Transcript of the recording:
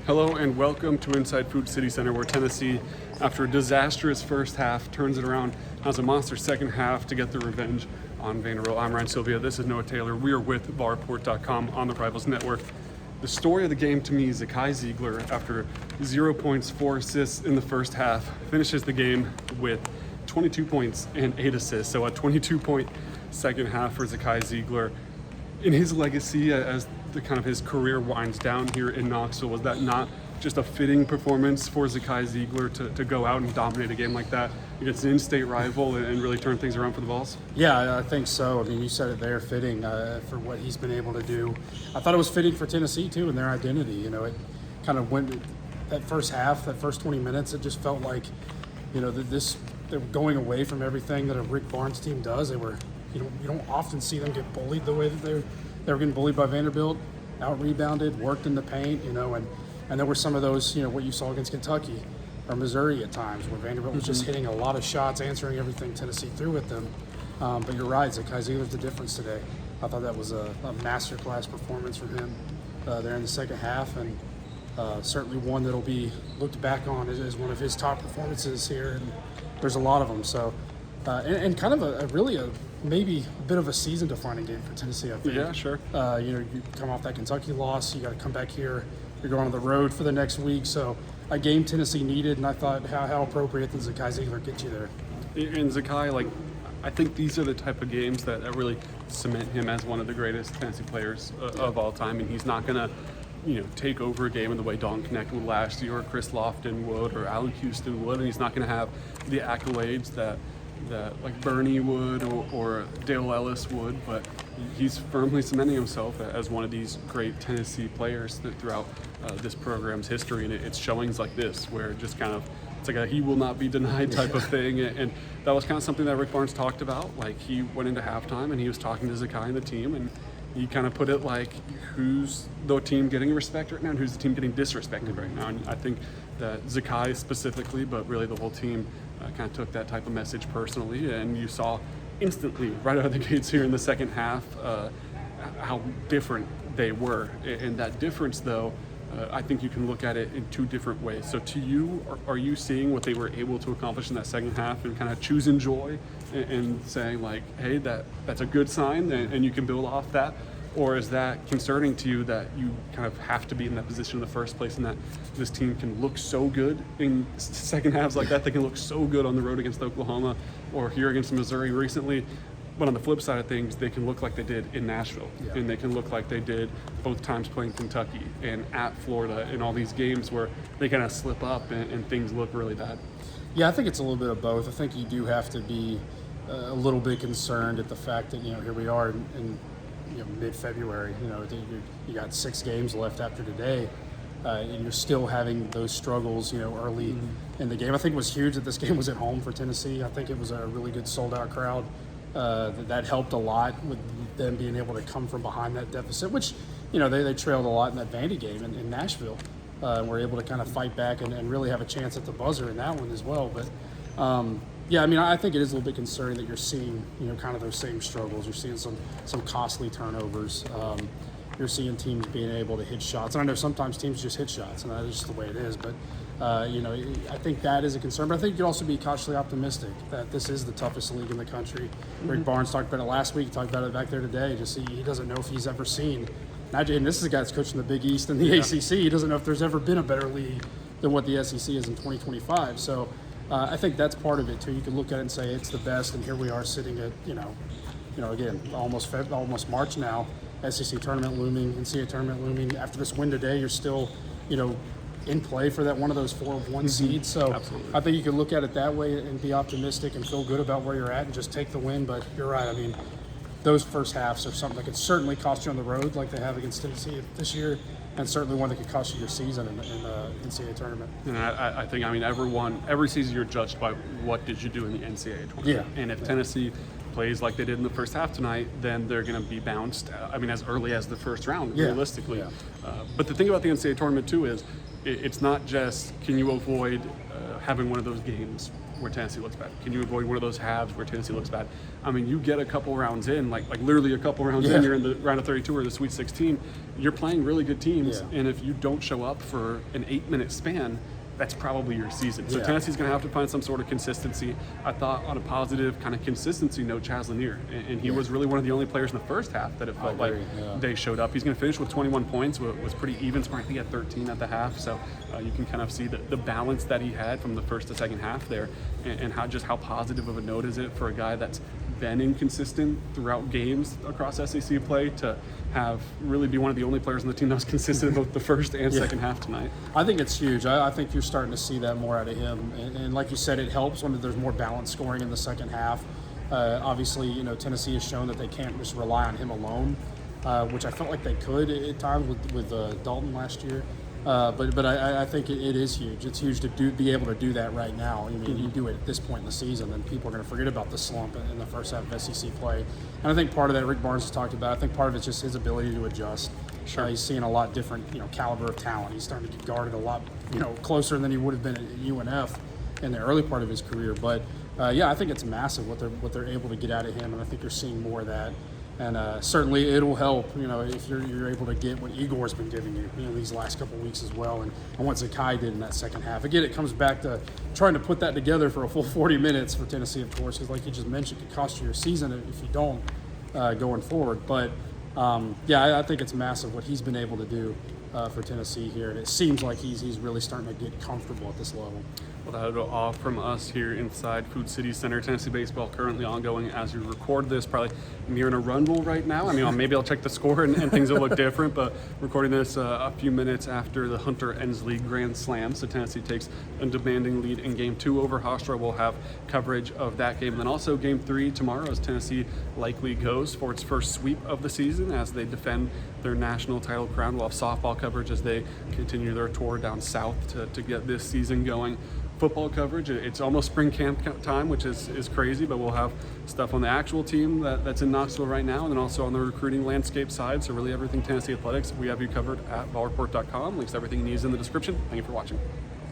Hello and welcome to Inside Food City Center, where Tennessee, after a disastrous first half, turns it around, has a monster second half to get the revenge on Vanderbilt. I'm Sylvia. This is Noah Taylor. We are with VolReport.com on the Rivals Network. The story of the game to me is Zakai Ziegler, after 0 points, 4 assists in the first half, finishes the game with 22 points and 8 assists. So a 22-point second half for Zakai Ziegler. In his legacy, as the kind of his career winds down here in Knoxville, was that not just a fitting performance for Zakai Ziegler to go out and dominate a game like that against an in-state rival and really turn things around for the Vols? Yeah, I think so. I mean, you said it there, fitting for what he's been able to do. I thought it was fitting for Tennessee, too, and their identity. You know, it kind of went, that first half, that first 20 minutes, it just felt like, you know, they were going away from everything that a Rick Barnes team does. They were, you don't often see them get bullied the way that they were getting bullied by Vanderbilt, out-rebounded, worked in the paint, you know, and there were some of those, you know, what you saw against Kentucky or Missouri at times, where Vanderbilt was just hitting a lot of shots, answering everything Tennessee threw at them. But you're right, Zakai Ziegler's the difference today. I thought that was a masterclass performance from him there in the second half, and certainly one that'll be looked back on as one of his top performances here, and there's a lot of them. So, and kind of maybe a bit of a season-defining game for Tennessee, I think. Yeah, sure. You know, you come off that Kentucky loss, you got to come back here. You're going on the road for the next week, so a game Tennessee needed, and I thought how appropriate that Zakai Ziegler get you there. And Zakai, I think these are the type of games that really cement him as one of the greatest Tennessee players of all time, and he's not going to, you know, take over a game in the way Don Knecht would last year, or Chris Lofton would, or Allen Houston would, and he's not going to have the accolades that like Bernie would or Dale Ellis would, but he's firmly cementing himself as one of these great Tennessee players throughout this program's history, and it's showings like this where just kind of it's like a he will not be denied type of thing, and that was kind of something that Rick Barnes talked about. Like, he went into halftime and he was talking to Zakai and the team, and he kind of put it like, who's the team getting respect right now and who's the team getting disrespected right now. And I think that Zakai specifically, but really the whole team, kind of took that type of message personally, and you saw instantly right out of the gates here in the second half how different they were. And that difference, though, I think you can look at it in two different ways. So to you, are you seeing what they were able to accomplish in that second half and kind of choosing joy and saying, like, hey, that's a good sign and you can build off that? Or is that concerning to you that you kind of have to be in that position in the first place, and that this team can look so good in second halves like that? They can look so good on the road against Oklahoma or here against Missouri recently. But on the flip side of things, they can look like they did in Nashville, and they can look like they did both times playing Kentucky and at Florida in all these games where they kind of slip up and things look really bad. Yeah, I think it's a little bit of both. I think you do have to be a little bit concerned at the fact that, you know, here we are in mid-February. You know, you got 6 games left after today, and you're still having those struggles, you know, early in the game. I think it was huge that this game was at home for Tennessee. I think it was a really good sold-out crowd. That helped a lot with them being able to come from behind that deficit, which, you know, they trailed a lot in that Vandy game in Nashville. Were able to kind of fight back and really have a chance at the buzzer in that one as well. But yeah, I mean, I think it is a little bit concerning that you're seeing, you know, kind of those same struggles. You're seeing some costly turnovers. You're seeing teams being able to hit shots. And I know sometimes teams just hit shots, and that is just the way it is. But, you know, I think that is a concern. But I think you can also be cautiously optimistic that this is the toughest league in the country. Rick Barnes talked about it last week. He talked about it back there today. Just he doesn't know if he's ever seen. And this is a guy that's coaching the Big East and the ACC. He doesn't know if there's ever been a better league than what the SEC is in 2025. So I think that's part of it, too. You can look at it and say it's the best, and here we are sitting at, you know, again, almost March now. SEC tournament looming, NCAA tournament looming. After this win today, you're still, you know, in play for that one of those 4-1 seeds. So Absolutely. I think you can look at it that way and be optimistic and feel good about where you're at and just take the win. But you're right. I mean, those first halves are something that could certainly cost you on the road, like they have against Tennessee this year, and certainly one that could cost you your season in the NCAA tournament. And I think, I mean, every season you're judged by what did you do in the NCAA tournament. Yeah. And if Tennessee plays like they did in the first half tonight, then they're going to be bounced, I mean, as early as the first round, realistically. Yeah. But the thing about the NCAA tournament, too, is it's not just can you avoid having one of those games where Tennessee looks bad? Can you avoid one of those halves where Tennessee looks bad? I mean, you get a couple rounds in, like literally a couple rounds in, you're in the round of 32 or the Sweet 16, you're playing really good teams, and if you don't show up for an 8-minute span, that's probably your season. So Tennessee's going to have to find some sort of consistency. I thought on a positive kind of consistency note, Chaz Lanier, and he was really one of the only players in the first half that it felt like they showed up. He's going to finish with 21 points, was pretty even. I think he had 13 at the half. So you can kind of see the balance that he had from the first to second half there, and how positive of a note is it for a guy that's been inconsistent throughout games across SEC play to have really be one of the only players on the team that was consistent both the first and second half tonight. I think it's huge. I think you're starting to see that more out of him. And like you said, it helps when there's more balanced scoring in the second half. Obviously, Tennessee has shown that they can't just rely on him alone, which I felt like they could at times with Dalton last year. But I think it is huge. It's huge to be able to do that right now. I mean, you do it at this point in the season, then people are going to forget about the slump in the first half of SEC play. And I think part of that, Rick Barnes has talked about, I think part of it's just his ability to adjust. He's seeing a lot different, caliber of talent. He's starting to get guarded a lot, closer than he would have been at UNF in the early part of his career. But I think it's massive what they're able to get out of him, and I think you're seeing more of that. And certainly it'll help, if you're able to get what Igor's been giving you, these last couple of weeks as well, and what Zakai did in that second half. Again, it comes back to trying to put that together for a full 40 minutes for Tennessee, of course, because like you just mentioned, it could cost you your season if you don't going forward. But, I think it's massive what he's been able to do for Tennessee here, and it seems like he's really starting to get comfortable at this level. Well, that'll all from us here inside Food City Center. Tennessee baseball currently ongoing as we record this, probably nearing a run rule right now. I mean, maybe I'll check the score and things will look different, but recording this a few minutes after the Hunter Ensley Grand Slam. So Tennessee takes a demanding lead in Game 2 over Hofstra. We'll have coverage of that game. And then also Game 3 tomorrow as Tennessee likely goes for its first sweep of the season as they defend their national title crown. We'll have softball coverage as they continue their tour down south to get this season going. Football coverage, it's almost spring camp time, which is crazy, but we'll have stuff on the actual team that's in Knoxville right now, and then also on the recruiting landscape side. So really everything Tennessee athletics, we have you covered at VolReport.com. Links to everything you need is in the description. Thank you for watching.